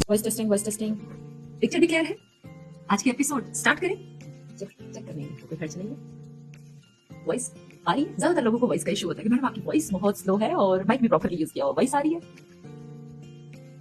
Voice testing picture भी clear है। आज की एपिसोड स्टार्ट करें। चेक करने में कोई खर्च नहीं है। वॉइस आ रही है। ज्यादातर लोगों को वॉइस का इशू होता है कि मैडम आपकी वॉइस बहुत स्लो है और माइक भी प्रॉपर्ली यूज किया हुआ, वॉइस आ रही है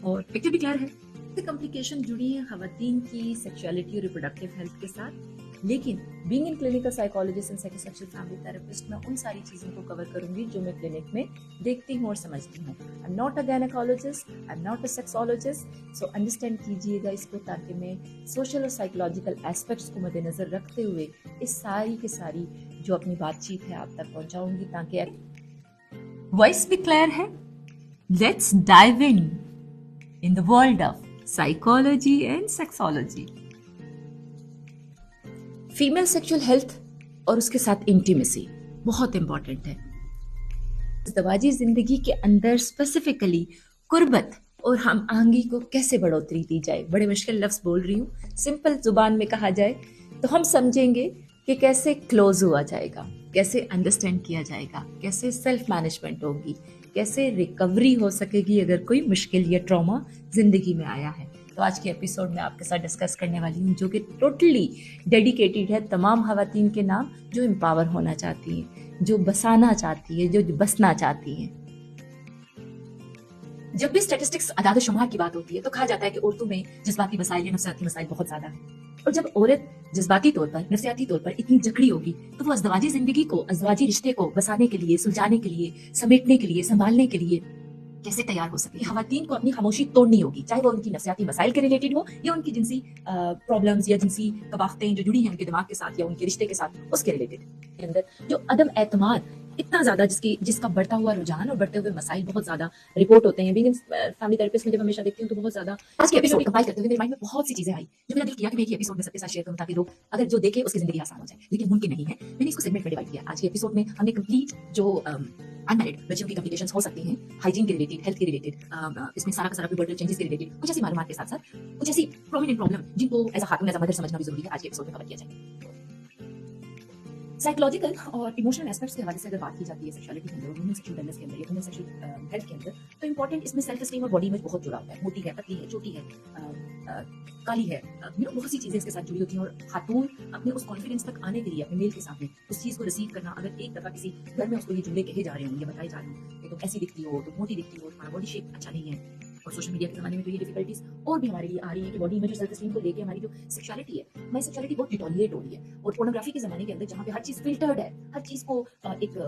और पिक्चर भी क्लियर है। कॉम्प्लिकेशन जुड़ी है खवातीन की सेक्सुअलिटी और रिप्रोडक्टिव हेल्थ के साथ, लेकिन being in clinical psychologist and psychosexual family therapist मैं उन सारी चीज़ों को कवर करूंगी जो मैं क्लिनिक में देखती हूँ और समझती हूँ। I am not a gynaecologist, I am not a sexologist, so understand कीजिएगा इसको, ताकि मैं सोशल और साइकोलॉजिकल एस्पेक्ट्स को मद्देनजर रखते हुए इस सारी की सारी जो अपनी बातचीत है आप तक पहुंचाऊंगी, ताकि वॉइस भी क्लियर है। Let's dive in the world of psychology and sexology. Female sexual health और उसके साथ इंटीमेसी बहुत इंपॉर्टेंट है। ज़वाजी जिंदगी के अंदर स्पेसिफिकली कुर्बत और हम आहंगी को कैसे बढ़ोतरी दी जाए। बड़े मुश्किल लफ्ज़ बोल रही हूँ, सिंपल जुबान में कहा जाए तो हम समझेंगे कि कैसे क्लोज हुआ जाएगा, कैसे अंडरस्टैंड किया जाएगा, कैसे सेल्फ मैनेजमेंट होगी, कैसे रिकवरी हो सकेगी अगर कोई मुश्किल या ट्रॉमा जिंदगी में आया है। तो आज के एपिसोड में आपके साथ डिस्कस करने वाली हूँ, जो कि टोटली डेडिकेटेड है तमाम खवातीन के नाम जो एम्पावर होना चाहती हैं, जो बसाना चाहती है, जो बसना चाहती हैं। जब भी स्टैटिस्टिक्स अदाद शुमार की बात होती है तो कहा जाता है कि औरतों में जज्बाती मसाइल या नफ्सियाती मसाइल बहुत ज्यादा है, और जब औरत जज्बाती तौर पर, नफ्सियाती तौर पर इतनी जकड़ी होगी तो वो अज़दवाजी जिंदगी को, अज़दवाजी रिश्ते को बसाने के लिए, सुलझाने के लिए, समेटने के लिए, संभालने के लिए कैसे तैयार हो सके। खवातीन को अपनी खामोशी तोड़नी होगी, चाहे वो उनकी नफ्सियाती मसाइल के रिलेटेड हो या उनकी जिनसी प्रॉब्लम्स या जिनसी कबाख्तें जो जुड़ी हैं उनके दिमाग के साथ या उनके रिश्ते के साथ, उसके रिलेटेड। अंदर जो अदम एतमाद इतना ज्यादा, जिसका बढ़ता हुआ रुझान और बढ़ते हुए मसाइल बहुत ज्यादा रिपोर्ट होते हैं। बीइंग फैमिली थेरेपिस्ट में जब हमेशा देखती हूँ तो बहुत ज्यादा आज के एपिसोड कंपाइल करते हुए मेरे माइंड में बहुत सी चीजें आई जो मैंने दिल किया कि मैं एक एपिसोड में सबके साथ शेयर करूँ, ताकि लोग अगर जो देखे उसकी जिंदगी आसान हो जाए, लेकिन मुमकिन नहीं है। मैंने इसको सेगमेंट में डिवाइड किया। आज के एपिसोड में हमने कंप्लीट जो अनमैरिड बच्चों की कॉम्प्लिकेशंस हो सकती हैं, हाइजीन के रिलेटेड, हेल्थ के रिलेटेड, इसमें सारा का सारा प्यूबर्टल चेंजेस के रिलेटेड कुछ ऐसी मालूमात के साथ साथ कुछ ऐसी प्रोमिनेंट प्रॉब्लम जिनको as a Khatoon, as a mother समझना भी जरूरी है, आज के एपिसोड में कवर किया जाए। साइकोलॉजिकल और इमोशनल एस्पेक्ट्स के हवाले से अगर बात की जाती है सेक्सुअलिटी के अंदर, वुमेन सेक्सुअल वेलनेस के अंदर या वुमेन सेक्सुअल हेल्थ के अंदर, तो इंपॉर्टेंट इसमें सेल्फ एस्टीम और बॉडी इमेज बहुत जुड़ा होता है। मोटी है, पतली है, छोटी है, काली है, बहुत सी चीजें इसके साथ जुड़ी होती हैं। और खातून अपने उस कॉन्फिडेंस तक आने के लिए अपने मेल के सामने उस चीज को रिसीव करना, अगर एक दफा किसी घर में उसको ये जुमले कहे जा रहे हों या बताए जा रहे हों कि तुम ऐसी दिखती हो, तुम मोटी दिखती हो, तुम्हारा बॉडी शेप अच्छा नहीं है, और सोशल मीडिया के जमाने में तो ये डिफिकल्टीज और भी हमारे लिए आ रही है कि बॉडी इमेज और सेल्फ एस्टीम को लेके हमारी जो सेक्सुअलिटी है, हमारी सेक्सुअलिटी बहुत डिटोलिएट हो रही है। और पोर्नोग्राफी के जमाने के अंदर जहाँ पे हर चीज फिल्टर्ड है, हर चीज को एक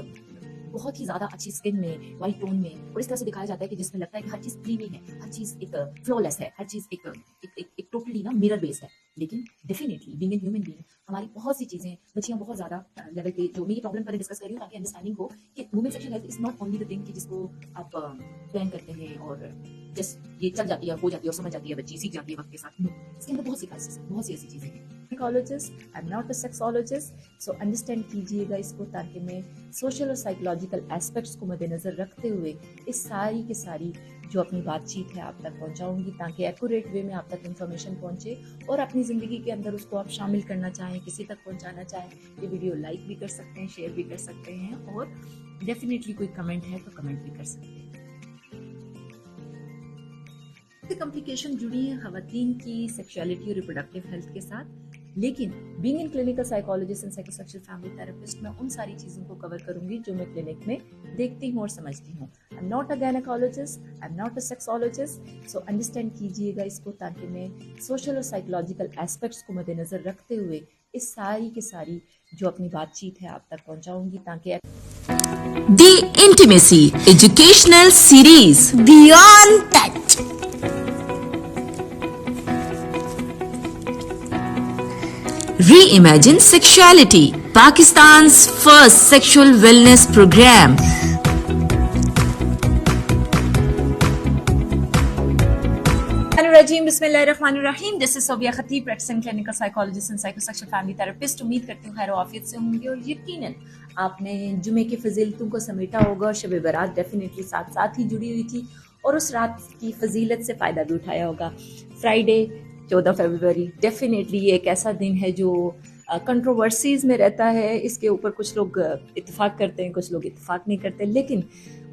बहुत ही ज्यादा अच्छी स्किन में, वाइट टोन में और इस तरह से दिखाया जाता है कि जिसमें लगता है कि हर चीज क्लीनी है, हर चीज एक फ्लॉलेस है, हर चीज एक टोटली ना मिरर बेस्ड है। लेकिन definitely being an human being हमारी बहुत सी चीजें, बच्चियां बहुत ज्यादा लेवल पे, जो मैं ये प्रॉब्लम पर डिस्कस कर रही हूँ ताकि अंडरस्टैंडिंग हो कि women sexual health is not only the thing कि जिसको आप प्लान करते हैं और जस्ट ये चल जाती है, हो जाती है और समझ जाती है, बच्ची सीख जाती है वक्त के साथ। इसके अंदर बहुत सी क्लासेस हैं, बहुत सी ऐसी चीजें हैं। Psychologist, I am not a sexologist, so understand कीजिएगा इसको, ताकि मैं सोशल और साइकोलॉजिकल एस्पेक्ट्स को मद्देनजर रखते हुए इस सारी की सारी जो अपनी बातचीत है आप तक पहुंचाऊंगी, ताकि एक्यूरेट वे में आप तक इन्फॉर्मेशन पहुंचे और अपनी ज़िंदगी के अंदर उसको आप शामिल करना चाहें, किसी तक पहुंचाना चाहें, ये वीडियो लाइक भी कर सकते हैं, शेयर भी कर सकते हैं, और डेफिनेटली कोई कमेंट है तो कमेंट भी कर सकते हैं। कॉम्प्लिकेशन जुड़ी है खवातीन की सेक्सुअलिटी और रिप्रोडक्टिव हेल्थ के साथ, लेकिन being in clinical psychologist and psychosexual family therapist मैं उन सारी चीज़ों को कवर करूंगी जो मैं क्लिनिक में देखती हूँ और समझती हूँ। I am not a gynaecologist, I am not a sexologist, so understand कीजिएगा इसको, ताकि मैं सोशल और साइकोलॉजिकल एस्पेक्ट्स को मद्देनजर रखते हुए इस सारी की सारी जो अपनी बातचीत है आप तक पहुंचाऊंगी, ताकि The Intimacy Educational Series Beyond Touch. Reimagine Sexuality, Pakistan's first sexual wellness program. बिस्मिल्लाहिर्रहमानिर्रहीम। This is Sobia Khatib, practising clinical psychologist and psychosexual family therapist. उम्मीद करती हूँ खैर आफियत से होंगे और यकीनन आपने जुमे की फजीलतों को समेटा होगा। शब बारात डेफिनेटली साथ साथ ही जुड़ी हुई थी और उस रात की फजीलत से फ़ायदा भी उठाया होगा। फ्राइडे 14 फरवरी डेफिनेटली ये एक ऐसा दिन है जो कंट्रोवर्सीज में रहता है। इसके ऊपर कुछ लोग इत्तेफाक करते हैं, कुछ लोग इत्तेफाक नहीं करते, लेकिन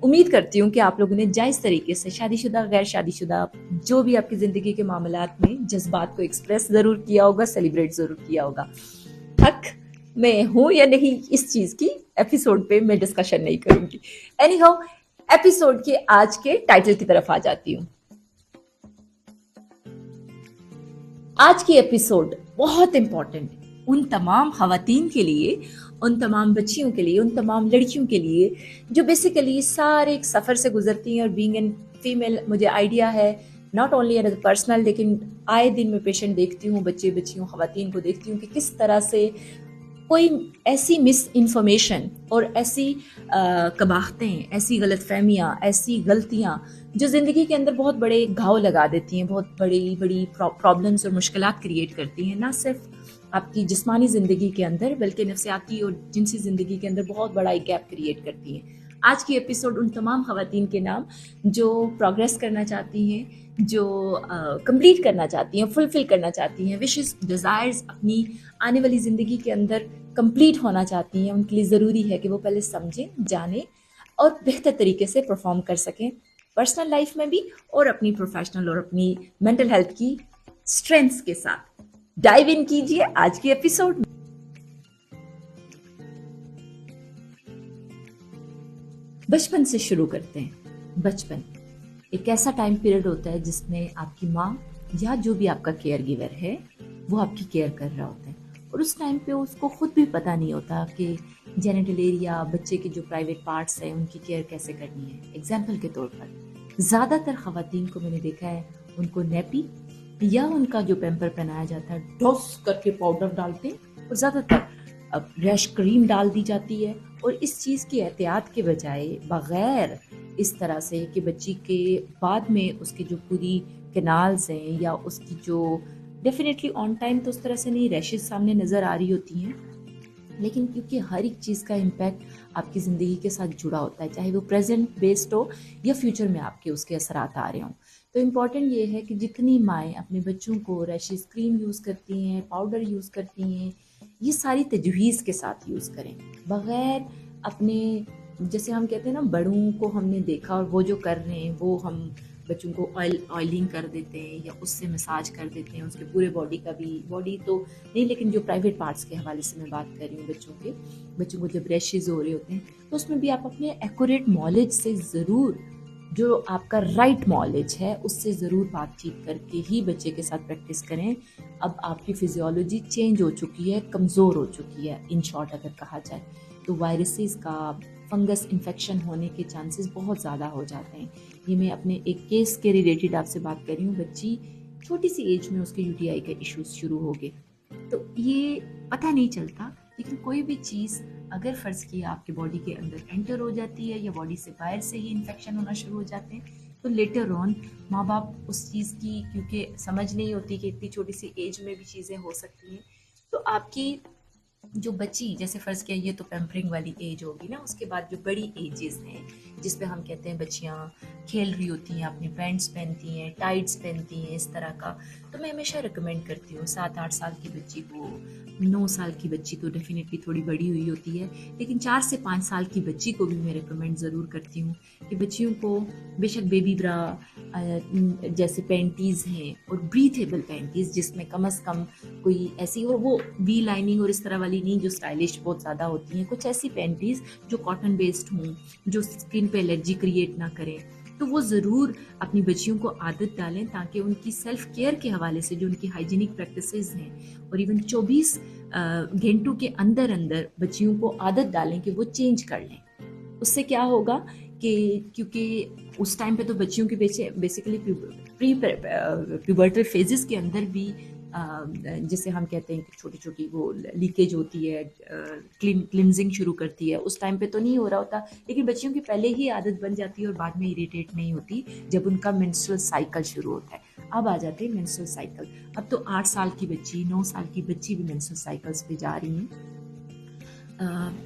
امید کرتی ہوں کہ آپ لوگوں نے جائز طریقے سے شادی شدہ غیر شادی شدہ جو بھی آپ کی زندگی کے معاملات میں جذبات کو ایکسپریس ضرور کیا ہوگا, سیلیبریٹ ضرور کیا ہوگا. حق میں ہوں یا نہیں اس چیز کی ایپیسوڈ پہ میں ڈسکشن نہیں کروں گی. اینی ہاؤ, ایپیسوڈ کے آج کے ٹائٹل کی طرف آ جاتی ہوں. آج کی ایپیسوڈ بہت امپورٹنٹ ہے ان تمام خواتین کے لیے, ان تمام بچیوں کے لیے, ان تمام لڑکیوں کے لیے جو بیسیکلی سارے ایک سفر سے گزرتی ہیں. اور بینگ این فیمیل مجھے آئیڈیا ہے, not only as a personal, لیکن آئے دن میں پیشنٹ دیکھتی ہوں, بچیوں خواتین کو دیکھتی ہوں کہ کس طرح سے کوئی ایسی مس انفارمیشن اور ایسی قباحتیں, ایسی غلط فہمیاں, ایسی غلطیاں جو زندگی کے اندر بہت بڑے گھاؤ لگا دیتی ہیں, بہت بڑی پرابلمس اور مشکلات کریٹ کرتی ہیں, نہ صرف آپ کی جسمانی زندگی کے اندر بلکہ نفسیاتی اور جنسی زندگی کے اندر بہت بڑا ایک گیپ کریٹ کرتی ہیں. آج کی ایپیسوڈ ان تمام خواتین کے نام جو پروگریس کرنا چاہتی ہیں, جو کمپلیٹ کرنا چاہتی ہیں, فلفل کرنا چاہتی ہیں, وشز, ڈیزائرز اپنی آنے والی زندگی کے اندر کمپلیٹ ہونا چاہتی ہیں. ان کے لیے ضروری ہے کہ وہ پہلے سمجھیں, جانیں اور بہتر طریقے سے پرفارم کر سکیں پرسنل لائف میں بھی اور اپنی پروفیشنل اور اپنی مینٹل ہیلتھ کی اسٹرینتھس کے ساتھ. ڈائیو ان کیجیے آج کی ایپیسوڈ میں. بچپن سے شروع کرتے ہیں. بچپن ایک ایسا ٹائم پیریڈ ہوتا ہے جس میں آپ کی ماں یا جو بھی آپ کا کیئر گیور ہے وہ آپ کی کیئر کر رہا ہوتا ہے, اور اس ٹائم پہ اس کو خود بھی پتہ نہیں ہوتا کہ جینیٹل ایریا, بچے کے جو پرائیویٹ پارٹس ہیں ان کی کیئر کیسے کرنی ہے. ایگزامپل کے طور پر زیادہ تر خواتین کو میں نے دیکھا ہے ان کو نیپی یا ان کا جو پیمپر پہنایا جاتا ہے ڈوس کر کے پاؤڈر ڈالتے ہیں, اور زیادہ تر ریش کریم ڈال دی جاتی ہے, اور اس چیز کی احتیاط کے بجائے بغیر اس طرح سے کہ بچی کے بعد میں اس کے جو پوری کینالز ہیں یا اس کی جو ڈیفینیٹلی آن ٹائم تو اس طرح سے نہیں ریشز سامنے نظر آ رہی ہوتی ہیں, لیکن کیونکہ ہر ایک چیز کا امپیکٹ آپ کی زندگی کے ساتھ جڑا ہوتا ہے, چاہے وہ پریزنٹ بیسڈ ہو یا فیوچر میں آپ کے اس کے اثرات آ رہے ہوں. تو امپورٹنٹ یہ ہے کہ جتنی مائیں اپنے بچوں کو ریشز کریم یوز کرتی ہیں, پاؤڈر یوز کرتی ہیں, یہ ساری تجویز کے ساتھ یوز کریں, بغیر اپنے جیسے ہم کہتے ہیں نا بڑوں کو ہم نے دیکھا اور وہ جو کر رہے ہیں وہ ہم بچوں کو آئلنگ کر دیتے ہیں یا اس سے مساج کر دیتے ہیں, اس کے پورے باڈی کا بھی, باڈی تو نہیں لیکن جو پرائیویٹ پارٹس کے حوالے سے میں بات کر رہی ہوں, بچوں کو جب ریشز ہو رہے ہوتے ہیں تو اس میں بھی آپ اپنے ایکوریٹ نالج سے ضرور, جو آپ کا رائٹ نالج ہے اس سے ضرور بات چیت کر کے ہی بچے کے ساتھ پریکٹس کریں. اب آپ کی فزیولوجی چینج ہو چکی ہے, کمزور ہو چکی ہے, ان شارٹ اگر کہا جائے تو وائرسز کا, فنگس انفیکشن ہونے کے چانسز بہت زیادہ ہو جاتے ہیں. یہ میں اپنے ایک کیس کے ریلیٹڈ آپ سے بات کر رہی ہوں, بچی چھوٹی سی ایج میں اس کے UTI کے ایشوز شروع ہو گئے. تو یہ پتہ نہیں چلتا, لیکن کوئی بھی چیز اگر فرض کیا آپ کے باڈی کے اندر انٹر ہو جاتی ہے یا باڈی سے باہر سے ہی انفیکشن ہونا شروع ہو جاتے ہیں تو لیٹر آن ماں باپ اس چیز کی کیونکہ سمجھ نہیں ہوتی کہ اتنی چھوٹی سی ایج میں بھی چیزیں ہو سکتی ہیں, تو آپ کی جو بچی, جیسے فرض کیا یہ تو پیمپرنگ والی ایج ہوگی نا, اس کے بعد جو بڑی ایجز ہیں جس پہ ہم کہتے ہیں بچیاں کھیل رہی ہوتی ہیں, اپنی پینٹس پہنتی ہیں, ٹائٹس پہنتی ہیں, اس طرح کا, تو میں ہمیشہ ریکمینڈ کرتی ہوں 7-8 سال کی بچی کو, 9 سال کی بچی تو ڈیفینیٹلی تھوڑی بڑی ہوئی ہوتی ہے, لیکن 4 سے 5 سال کی بچی کو بھی میں ریکمینڈ ضرور کرتی ہوں کہ بچیوں کو بے شک بیبی برا جیسے پینٹیز ہیں اور بریتھیبل پینٹیز جس میں کم از کم کوئی ایسی, اور وہ وی لائننگ اور اس طرح والی نہیں جو اسٹائلش بہت زیادہ ہوتی ہیں, کچھ ایسی پینٹیز جو کاٹن بیسڈ ہوں, جو اسکن پہ الرجی کریٹ نہ کریں, تو وہ ضرور اپنی بچیوں کو عادت ڈالیں تاکہ ان کی سیلف کیئر کے حوالے سے جو ان کی ہائیجینک پریکٹسز ہیں اور ایون 24 گھنٹوں کے اندر بچیوں کو عادت ڈالیں کہ وہ چینج کر لیں. اس سے کیا ہوگا کہ کیونکہ اس ٹائم پہ تو بچیوں کے بیسیکلی پری پیوبرٹل فیزز کے اندر بھی جسے ہم کہتے ہیں کہ چھوٹی چھوٹی وہ لیکیج ہوتی ہے, کلینزنگ شروع کرتی ہے, اس ٹائم پہ تو نہیں ہو رہا ہوتا, لیکن بچیوں کی پہلے ہی عادت بن جاتی ہے اور بعد میں اریٹیٹ نہیں ہوتی جب ان کا مینسٹرل سائیکل شروع ہوتا ہے. اب آ جاتے ہیں مینسٹرل سائیکل, اب تو 8 سال کی بچی, 9 سال کی بچی بھی مینسٹرل سائیکلس پہ جا رہی ہیں.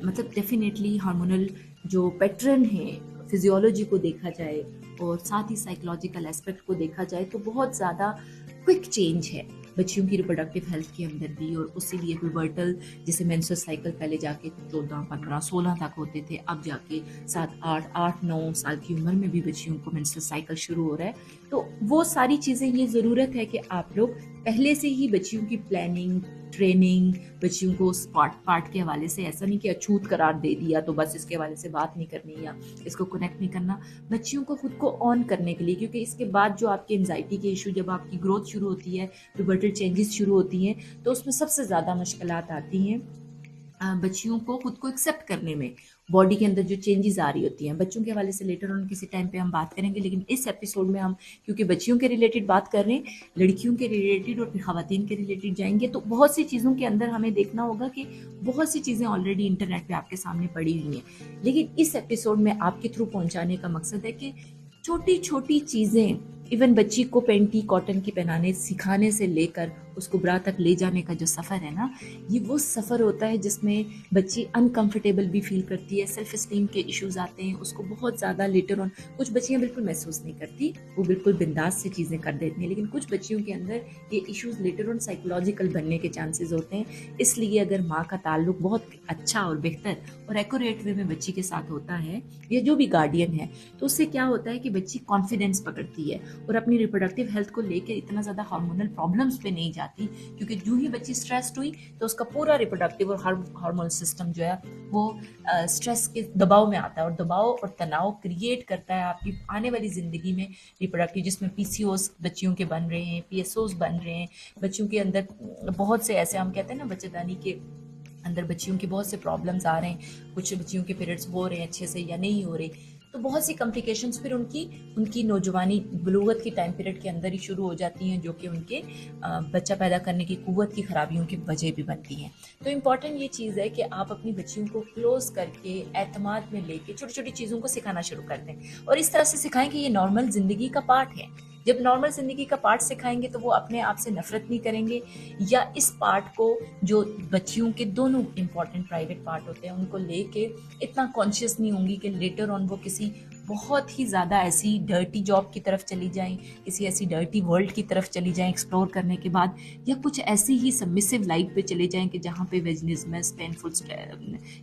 مطلب ڈیفینیٹلی ہارمونل جو پیٹرن ہیں, فزیولوجی کو دیکھا جائے اور ساتھ ہی سائیکولوجیکل اسپیکٹ کو دیکھا جائے تو بہت زیادہ کوئک چینج ہے. बच्चियों की रिप्रोडक्टिव हेल्थ के अंदर भी, और उसी लिए प्यूबर्टल जैसे मेंस्ट्रुअल साइकिल पहले जाके 14, 15, 16 तक होते थे, अब जाके 7, 8, 9 साल की उम्र में भी बच्चियों को मेंस्ट्रुअल साइकिल शुरू हो रहा है। तो वो सारी चीज़ें, ये ज़रूरत है कि आप लोग पहले से ही बच्चियों की प्लानिंग, ट्रेनिंग, बच्चियों को उस पार्ट के हवाले से, ऐसा नहीं कि अछूत करार दे दिया तो बस इसके हवाले से बात नहीं करनी या इसको कनेक्ट नहीं करना, बच्चियों को खुद को ऑन करने के लिए, क्योंकि इसके बाद जो आपके एंजाइटी के इशू, जब आपकी ग्रोथ शुरू होती है, प्यूबर्टल चेंजेस शुरू होती हैं, तो उसमें सबसे ज़्यादा मुश्किलात आती हैं बच्चियों को खुद को एक्सेप्ट करने में, बॉडी के अंदर जो चेंजेस आ रही होती हैं। बच्चों के हवाले से लेटर ऑन किसी टाइम पे हम बात करेंगे, लेकिन इस एपिसोड में हम क्योंकि बच्चियों के रिलेटेड बात कर रहे हैं, लड़कियों के रिलेटेड और फिर खवातीन के रिलेटेड जाएंगे, तो बहुत सी चीज़ों के अंदर हमें देखना होगा कि बहुत सी चीज़ें ऑलरेडी इंटरनेट पे आपके सामने पड़ी हुई हैं, लेकिन इस एपिसोड में आपके थ्रू पहुँचाने का मकसद है कि छोटी छोटी चीज़ें, इवन बच्ची को पेंटी कॉटन की पहनाने सिखाने से लेकर उसको ब्रा तक ले जाने का जो सफ़र है ना, ये वो सफ़र होता है जिसमें बच्ची अनकंफर्टेबल भी फील करती है, सेल्फ एस्टीम के इश्यूज आते हैं, उसको बहुत ज़्यादा लेटर ऑन, कुछ बच्चियाँ बिल्कुल महसूस नहीं करती, वो बिल्कुल बिंदास से चीज़ें कर देती हैं, लेकिन कुछ बच्चियों के अंदर ये इश्यूज लेटर ऑन साइकोलॉजिकल बनने के चांसेस होते हैं। इसलिए अगर माँ का ताल्लुक बहुत अच्छा और बेहतर और एक्यूरेट वे में बच्ची के साथ होता है, या जो भी गार्डियन है, तो उससे क्या होता है कि बच्ची कॉन्फिडेंस पकड़ती है और अपनी रिप्रोडक्टिव हेल्थ को लेकर इतना ज़्यादा हार्मोनल प्रॉब्लम्स पे नहीं जाती, क्योंकि जो ही बच्ची स्ट्रेस्ड हुई तो उसका पूरा रिप्रोडक्टिव और हार्मोनल सिस्टम जो है वो स्ट्रेस के दबाव में आता है, और दबाव और तनाव क्रिएट करता है आपकी आने वाली ज़िंदगी में रिप्रोडक्टिव, जिसमें पीसीओस बच्चियों के बन रहे हैं, पीएसओस बन रहे हैं, बच्चियों के अंदर बहुत से ऐसे, हम कहते हैं ना, बच्चेदानी के अंदर बच्चियों के बहुत से प्रॉब्लम्स आ रहे हैं, कुछ बच्चियों के पीरियड्स हो रहे हैं अच्छे से या नहीं हो रहे, तो बहुत सी कॉम्प्लिकेशंस फिर उनकी नौजवानी बलूगत की टाइम पीरियड के अंदर ही शुरू हो जाती हैं, जो कि उनके बच्चा पैदा करने की कुव्वत की खराबियों की वजह भी बनती हैं। तो इम्पॉर्टेंट ये चीज़ है कि आप अपनी बच्चियों को क्लोज करके एतमाद में लेके छोटी छोटी चीज़ों को सिखाना शुरू कर दें, और इस तरह से सिखाएं कि ये नॉर्मल ज़िंदगी का पार्ट है। जब नॉर्मल ज़िंदगी का पार्ट सिखाएंगे तो वो अपने आप से नफरत नहीं करेंगे, या इस पार्ट को, जो बच्चियों के दोनों इंपॉर्टेंट प्राइवेट पार्ट होते हैं, उनको लेके इतना कॉन्शियस नहीं होंगी कि लेटर ऑन वो किसी बहुत ही ज़्यादा ऐसी डर्टी जॉब की तरफ चली जाएं, किसी ऐसी डर्टी वर्ल्ड की तरफ चली जाएं एक्सप्लोर करने के बाद, या कुछ ऐसी ही सबमिसिव लाइफ पे चले जाएं कि जहाँ पे वेजनिज्मस, पेनफुल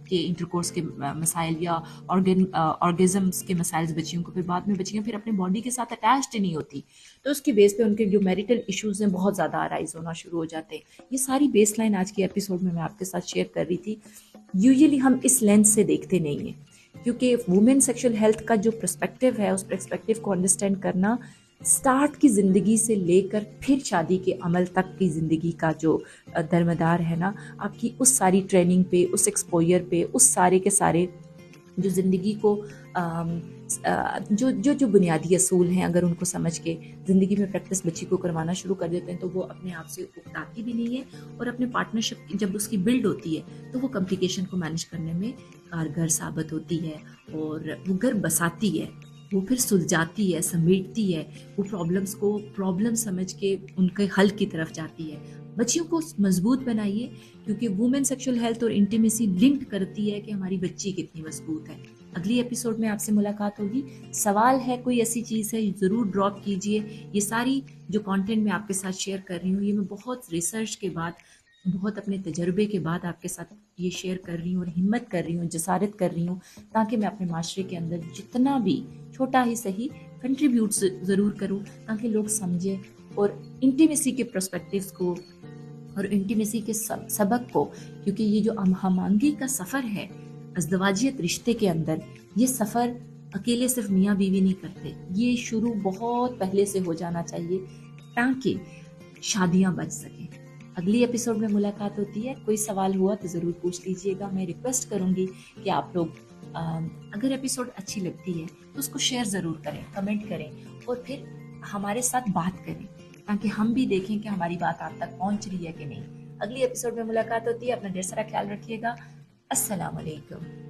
के इंटरकोर्स के मसाइल या ऑर्गेजम्स के मसाइल बच्चियों को, फिर बाद में बच्चियाँ फिर अपने बॉडी के साथ अटैच्ड नहीं होती, तो उसकी बेस पे उनके जो मैरिटल इश्यूज हैं बहुत ज़्यादा अराइज होना शुरू हो जाते हैं। ये सारी बेस लाइन आज के एपिसोड में मैं आपके साथ शेयर कर रही थी। यूजुअली हम इस लेंस से देखते नहीं हैं, क्योंकि वुमेन सेक्सुअल हेल्थ का जो पर्सपेक्टिव है, उस पर्सपेक्टिव को अंडरस्टैंड करना स्टार्ट की ज़िंदगी से लेकर फिर शादी के अमल तक की ज़िंदगी का जो दरमदार है ना, आपकी उस सारी ट्रेनिंग पे, उस एक्सपोजर पे, उस सारे के सारे जो ज़िंदगी को जो बुनियादी असूल हैं, अगर उनको समझ के ज़िंदगी में प्रैक्टिस बच्ची को करवाना शुरू कर देते हैं, तो वो अपने आप से उकताती भी नहीं है, और अपने पार्टनरशिप जब उसकी बिल्ड होती है तो वो कॉम्प्लिकेशन को मैनेज करने में कारगर साबित होती है, और वो घर बसाती है, वो फिर सुलझाती है, समेटती है, वो प्रॉब्लम्स को प्रॉब्लम समझ के उनके हल की तरफ जाती है। बच्चियों को मजबूत बनाइए, क्योंकि वुमेन सेक्सुअल हेल्थ और इंटीमेसी लिंक करती है कि हमारी बच्ची कितनी मजबूत है। अगली एपिसोड में आपसे मुलाकात होगी। सवाल है, कोई ऐसी चीज़ है, ज़रूर ड्रॉप कीजिए। ये सारी जो कंटेंट मैं आपके साथ शेयर कर रही हूँ, ये मैं बहुत रिसर्च के बाद, बहुत अपने तजर्बे के बाद आपके साथ ये शेयर कर रही हूँ, और हिम्मत कर रही हूँ, जसारत कर रही हूँ, ताकि मैं अपने माशरे के अंदर जितना भी छोटा ही सही कंट्रीब्यूट ज़रूर करूँ, ताकि लोग समझें और इंटीमेसी के पर्सपेक्टिव्स को और इंटीमेसी के सबक को, क्योंकि ये जो हमआहंगी का सफ़र है अज़दवाजियत रिश्ते के अंदर, ये सफ़र अकेले सिर्फ मियाँ बीवी नहीं करते, ये शुरू बहुत पहले से हो जाना चाहिए ताकि शादियाँ बच सकें। अगली एपिसोड में मुलाकात होती है। कोई सवाल हुआ तो ज़रूर पूछ लीजिएगा। मैं रिक्वेस्ट करूँगी कि आप लोग अगर एपिसोड अच्छी लगती है तो उसको शेयर ज़रूर करें, कमेंट करें, और फिर हमारे साथ बात करें, ताकि हम भी देखें कि हमारी बात आप तक पहुँच रही है कि नहीं। अगली एपिसोड में मुलाकात होती है। अपना ढेर सारा ख्याल रखिएगा। अस्सलाम वालेकुम।